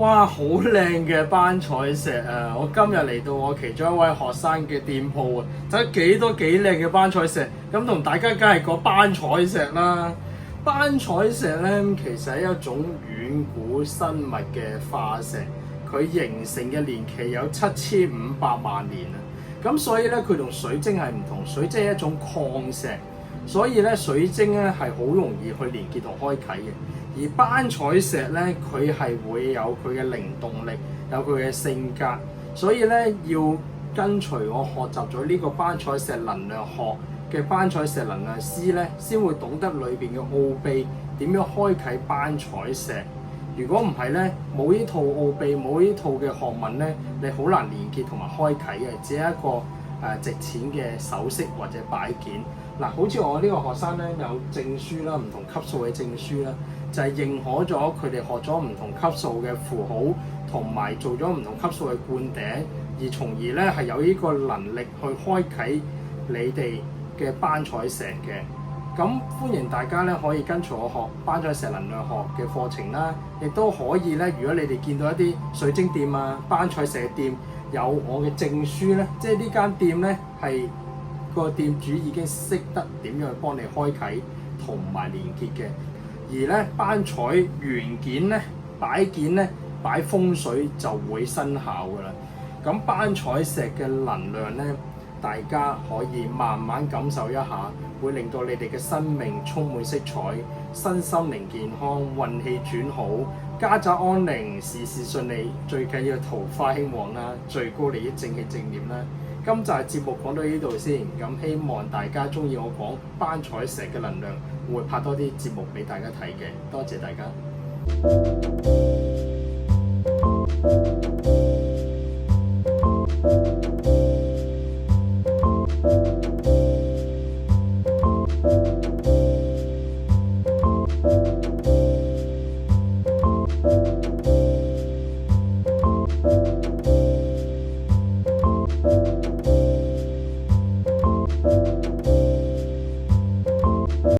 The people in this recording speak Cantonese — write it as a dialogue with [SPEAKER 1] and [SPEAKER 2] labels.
[SPEAKER 1] 哇，好靚嘅班彩石啊！我今日嚟到我其中一位學生嘅店鋪啊，睇幾多幾靚嘅班彩石，咁同大家梗係講班彩石啦。班彩石咧，其實係一種遠古生物嘅化石，佢形成嘅年期有7500萬年啊！咁所以咧，佢同水晶係唔同，水晶係一種礦石，所以咧水晶咧係好容易去連結同開啓嘅。而班彩石咧，佢係會有佢嘅靈動力，有佢嘅性格，所以咧要跟隨我學習咗呢個班彩石能量學嘅班彩石能量師咧，先會懂得裏邊嘅奧秘，點樣開啓班彩石。如果唔係咧，冇呢套奧秘，冇呢套嘅學問咧，你好難連結同埋開啓嘅，只係一個值錢嘅首飾或者擺件。嗱，好似我呢個學生咧有證書啦，唔同級數嘅證書啦，就係認可咗佢哋學咗唔同級數嘅符號，同埋做咗唔同級數嘅灌頂，而從而咧係有呢個能力去開啓你哋嘅班彩石嘅。咁歡迎大家咧可以跟隨我學班彩石能量學嘅課程啦，亦都可以咧，如果你哋見到一啲水晶店啊、班彩石店有我嘅證書咧，即係呢間店咧係個店主已經識得點樣去幫你開啓同埋連結嘅。而咧班彩元件咧擺件咧擺風水就會生效㗎啦。咁班彩石嘅能量咧，大家可以慢慢感受一下，會令到你哋嘅生命充滿色彩，身心靈健康，運氣轉好，家宅安寧，事事順利，最緊要桃花興旺啦，最高利益正氣正念啦。今集節目講到呢度先，咁希望大家中意我講班彩石嘅能量，會拍多啲節目俾大家睇嘅，多謝大家。